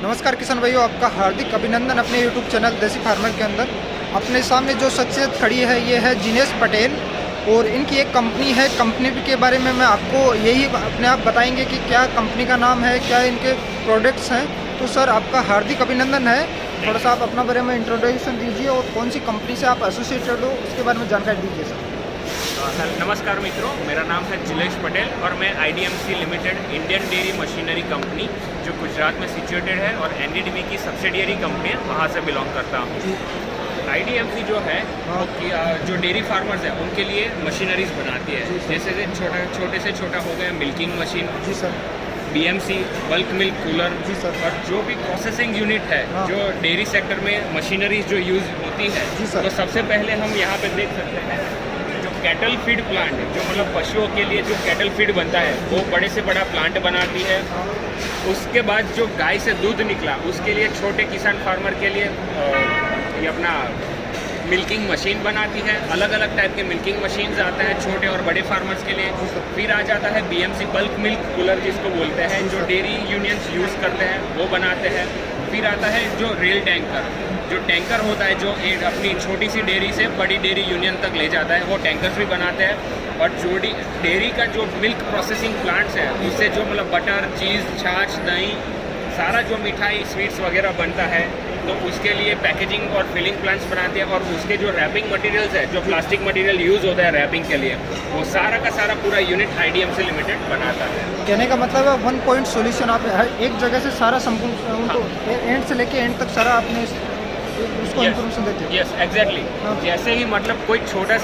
नमस्कार किसान भाइयों, आपका हार्दिक अभिनंदन अपने YouTube चैनल देसी फार्मर के अंदर। अपने सामने जो शख्सियत खड़ी है ये है जिनेश पटेल और इनकी एक कंपनी है। कंपनी के बारे में मैं आपको यही अपने आप बताएंगे कि क्या कंपनी का नाम है, क्या इनके प्रोडक्ट्स हैं। तो सर आपका हार्दिक अभिनंदन है। थोड़ा सा आप अपना बारे में इंट्रोडक्शन दीजिए और कौन सी कंपनी से आप एसोसिएटेड हो उसके बारे में जानकारी दीजिए सर। नमस्कार मित्रों, मेरा नाम है जिनेश पटेल और मैं IDMC limited Indian dairy machinery company जो गुजरात में सिचुएटेड है और NDDB की सब्सिडियरी कंपनी है, वहाँ से बिलोंग करता हूँ। IDMC जो है वो जो डेयरी फार्मर्स हैं उनके लिए मशीनरीज बनाती है। जैसे छोटे से छोटा हो गया मिल्किंग मशीन, जी sir, BMC bulk milk cooler, जी सर, और जो भी प्रोसेसिंग यूनिट है जो डेयरी सेक्टर में मशीनरीज जो यूज़ होती है, तो सबसे पहले हम यहाँ पे देख सकते हैं कैटल फीड प्लांट, जो मतलब पशुओं के लिए जो कैटल फीड बनता है वो बड़े से बड़ा प्लांट बनाती है। उसके बाद जो गाय से दूध निकला उसके लिए छोटे किसान फार्मर के लिए ये अपना मिल्किंग मशीन बनाती है। अलग अलग टाइप के मिल्किंग मशीन्स आते हैं छोटे और बड़े फार्मर्स के लिए। फिर आ जाता है BMC बल्क मिल्क कूलर जिसको बोलते हैं, जो डेयरी यूनियंस यूज़ करते हैं वो बनाते हैं। फिर आता है जो रेल टैंकर, जो टैंकर होता है जो अपनी छोटी सी डेयरी से बड़ी डेयरी यूनियन तक ले जाता है, वो टैंकर्स भी बनाते हैं। और जो डेयरी का जो मिल्क प्रोसेसिंग प्लांट्स है उससे जो मतलब बटर, चीज़, छाछ, दही, सारा जो मिठाई, स्वीट्स वगैरह बनता है तो उसके लिए पैकेजिंग और फिलिंग प्लांट्स बनाते हैं। और उसके जो रैपिंग मटेरियल्स है, जो प्लास्टिक मटेरियल यूज़ होता है रैपिंग के लिए, वो सारा का सारा पूरा यूनिट IDMC लिमिटेड बनाता है। कहने का मतलब है 1 पॉइंट सोल्यूशन। आप हर एक जगह से सारा संपूर्ण उनको एंड से लेके एंड तक सारा आपने उसको इन्फॉर्मेशन देते हैं। Yes exactly. जैसे ही मतलब कोई छोटा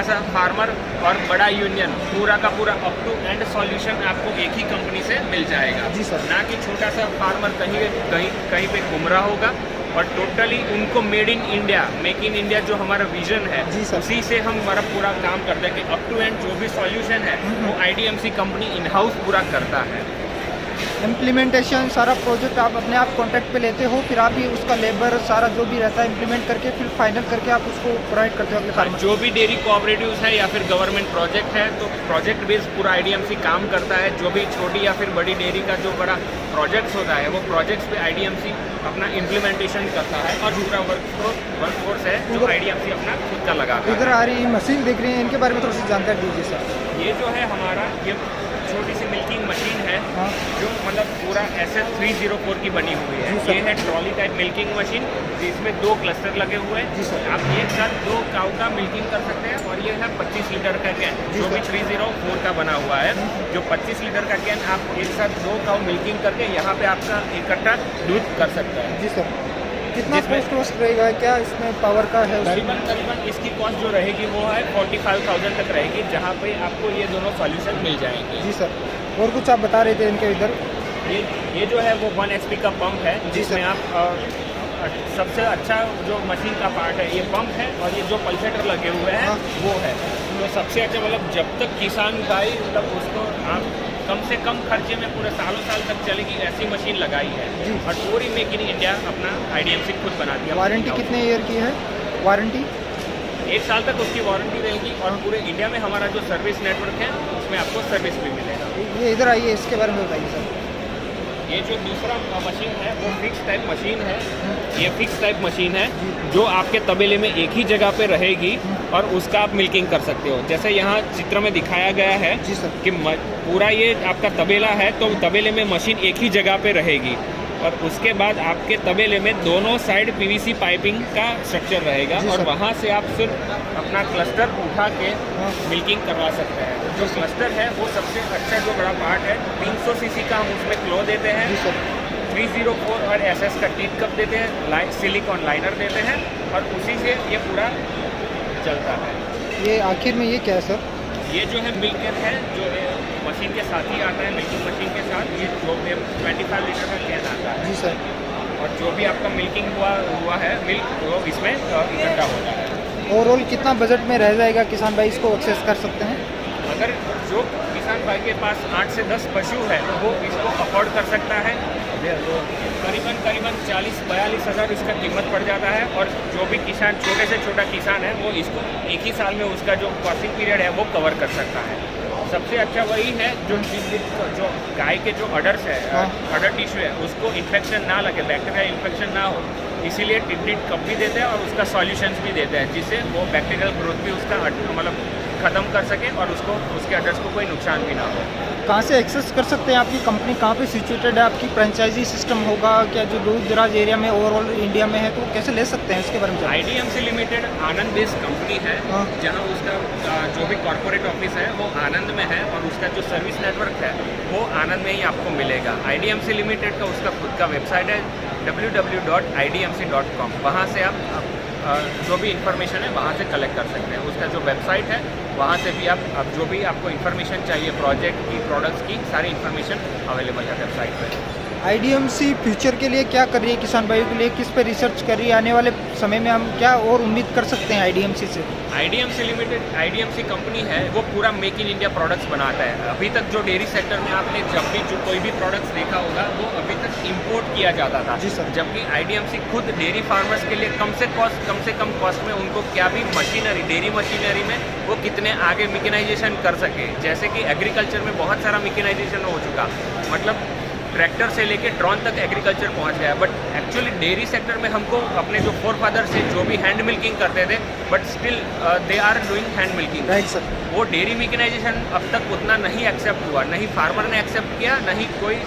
सा फार्मर और बड़ा यूनियन पूरा का पूरा अप टू एंड सॉल्यूशन आपको एक ही कंपनी से मिल जाएगा। जी सर। ना कि छोटा सा फार्मर कहीं पे घूम रहा होगा। और टोटली उनको made in India, make in India जो हमारा विजन है उसी से हम हमारा पूरा काम करते हैं कि अप टू एंड जो भी सॉल्यूशन है वो IDMC कंपनी इन हाउस पूरा करता है। इम्प्लीमेंटेशन सारा प्रोजेक्ट आप अपने आप कॉन्ट्रैक्ट पे लेते हो, फिर आप ही उसका लेबर सारा जो भी रहता है इम्प्लीमेंट करके फिर फाइनल करके आप उसको प्रोवाइड करते हो अपने फार्मर। जो भी डेयरी कोऑपरेटिव्स है या फिर गवर्नमेंट प्रोजेक्ट है तो प्रोजेक्ट बेस्ड पूरा IDMC काम करता है। जो भी छोटी या फिर बड़ी डेयरी का जो बड़ा प्रोजेक्ट्स होता है वो प्रोजेक्ट्स पे IDMC अपना इम्प्लीमेंटेशन करता है। और दूसरा वर्कफोर्स है जो IDMC अपना खुद का लगाता है। इधर आ रही मशीन देख रही है, इनके बारे में थोड़ी सी जानकारी दीजिए सर। ये जो है हमारा ये छोटी सी मिल्किंग मशीन है जो मतलब पूरा SF304 की बनी हुई है। ये है ट्रॉली टाइप मिल्किंग मशीन जिसमें 2 क्लस्टर लगे हुए हैं। आप एक साथ 2 काऊ का मिल्किंग कर सकते हैं। और ये है 25 लीटर का कैन जो भी 304 का बना हुआ है। जो 25 लीटर का कैन आप एक साथ 2 काऊ मिल्किंग करके यहाँ पे आपका इकट्ठा दूध कर सकते हैं। जी सर। कितना कॉस्ट रहेगा, क्या इसमें पावर का है? करीबन इसकी कॉस्ट जो रहेगी वो है 45,000 तक रहेगी, जहाँ पे आपको ये दोनों सॉल्यूशन मिल जाएंगे। जी सर। और कुछ आप बता रहे थे इनके इधर? ये जो है वो 1 HP का पंप है जिसमें आप सबसे अच्छा जो मशीन का पार्ट है ये पंप है। और ये जो पल्सेटर लगे हुए हैं वो है। तो सबसे अच्छा मतलब जब तक किसान गाय मतलब उसको आप कम से कम खर्चे में पूरे सालों साल तक चलेगी ऐसी मशीन लगाई है। और पूरी मेक इन इंडिया अपना IDMC खुद बनाती है। वारंटी कितने ईयर की है? वारंटी 1 साल तक उसकी वारंटी रहेगी। और पूरे इंडिया में हमारा जो सर्विस नेटवर्क है उसमें आपको सर्विस भी मिलेगा। ये इधर आइए, इसके बारे में बताइए सर। ये जो दूसरा मशीन है वो फिक्स टाइप मशीन है। ये फिक्स टाइप मशीन है जो आपके तबेले में एक ही जगह पे रहेगी और उसका आप मिल्किंग कर सकते हो। जैसे यहाँ चित्र में दिखाया गया है कि पूरा ये आपका तबेला है तो तबेले में मशीन एक ही जगह पे रहेगी। और उसके बाद आपके तबेले में दोनों साइड PVC पाइपिंग का स्ट्रक्चर रहेगा। और वहाँ से आप सिर्फ अपना क्लस्टर उठा के मिल्किंग करवा सकते हैं। जो क्लस्टर है वो सबसे अच्छा जो बड़ा पार्ट है। 300 cc का हम उसमें क्लो देते हैं। 304 और SS का टीथ कप देते हैं, सिलिकॉन लाइनर देते हैं और उसी से ये पूरा चलता है। ये आखिर में ये क्या है सर? ये जो है मिल्क कैन है जो मशीन के साथ ही आता है। मिल्किंग मशीन के साथ ये जो 25 लीटर का कैन आता है। जी सर। और जो भी आपका मिल्किंग हुआ है मिल्क वो इसमें इकट्ठा होता है। ओवरऑल कितना बजट में रह जाएगा, किसान भाई इसको एक्सेस कर सकते हैं? अगर जो किसान भाई के पास 8 से 10 पशु है वो इसको अफोर्ड कर सकता है। करीबन 40-42 हज़ार इसका कीमत पड़ जाता है। और जो भी किसान छोटे से छोटा किसान है वो इसको एक ही साल में उसका जो क्रॉसिंग पीरियड है वो कवर कर सकता है। सबसे अच्छा वही है जो गाय के जो अडर्स है, अडर टिश्यू है, उसको इन्फेक्शन ना लगे, बैक्टीरियल इन्फेक्शन ना हो, इसीलिए टिंटिड कप भी देते हैं और उसका सॉल्यूशंस भी देते हैं, जिससे वो बैक्टीरियल ग्रोथ भी उसका मतलब ख़त्म कर सके और उसको उसके अडर्स को कोई नुकसान भी ना हो। कहाँ से एक्सेस कर सकते हैं? आपकी कंपनी कहाँ पे सिचुएटेड है? आपकी फ्रेंचाइजी सिस्टम होगा क्या जो दूर दराज एरिया में ओवरऑल इंडिया में है, तो कैसे ले सकते हैं इसके बारे में? IDMC लिमिटेड आनंद बेस्ड कंपनी है, जहाँ उसका जो भी कॉर्पोरेट ऑफिस है वो आनंद में है और उसका जो सर्विस नेटवर्क है वो आनंद में ही आपको मिलेगा। IDMC लिमिटेड का उसका खुद का वेबसाइट है www.idmc.com। वहाँ से आप जो भी इंफॉर्मेशन है वहाँ से कलेक्ट कर सकते हैं। उसका जो वेबसाइट है वहाँ से भी आप जो भी आपको इन्फॉर्मेशन चाहिए प्रोजेक्ट की, प्रोडक्ट्स की, सारी इन्फॉर्मेशन अवेलेबल है वेबसाइट पर। IDMC फ्यूचर के लिए क्या कर रही है किसान भाइयों के लिए? किस पे रिसर्च कर रही है? आने वाले समय में हम क्या और उम्मीद कर सकते हैं IDMC से? IDMC लिमिटेड, IDMC कंपनी है वो पूरा मेक इन इंडिया प्रोडक्ट्स बनाता है। अभी तक जो डेयरी सेक्टर में आपने जब भी जो कोई भी प्रोडक्ट्स देखा होगा वो अभी तक इंपोर्ट किया जाता था। जी सर। जबकि IDMC खुद डेयरी फार्मर्स के लिए कम से कम कॉस्ट में उनको क्या भी मशीनरी, डेयरी मशीनरी में वो कितने आगे मिकेनाइजेशन कर सके। जैसे कि एग्रीकल्चर में बहुत सारा मिकेनाइजेशन हो चुका, मतलब ट्रैक्टर से लेके ड्रोन तक एग्रीकल्चर पहुंच गया। बट एक्चुअली डेयरी सेक्टर में हमको अपने जो फोरफादर से जो भी हैंड मिल्किंग करते थे, but still they are doing hand milking. Right sir. वो डेयरी मिकेनाइजेशन अब तक उतना नहीं एक्सेप्ट हुआ, नहीं फार्मर ने एक्सेप्ट किया, नहीं कोई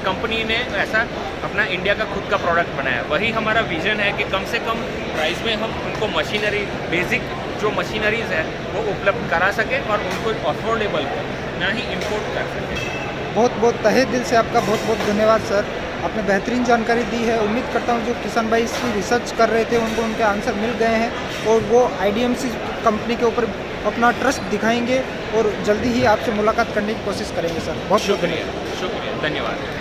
कंपनी ने ऐसा अपना इंडिया का खुद का प्रोडक्ट बनाया। वही हमारा विजन है कि कम से कम प्राइस में हम उनको मशीनरी, बेसिक जो मशीनरीज है वो उपलब्ध करा सके और उनको अफोर्डेबल ना ही इम्पोर्ट कर सके। बहुत बहुत तहे दिल से आपका बहुत बहुत धन्यवाद सर, आपने बेहतरीन जानकारी दी है। उम्मीद करता हूँ जो किसान भाई इसकी रिसर्च कर रहे थे उनको उनके आंसर मिल गए हैं और वो IDMC कंपनी के ऊपर अपना ट्रस्ट दिखाएंगे और जल्दी ही आपसे मुलाकात करने की कोशिश करेंगे सर। बहुत शुक्रिया, धन्यवाद।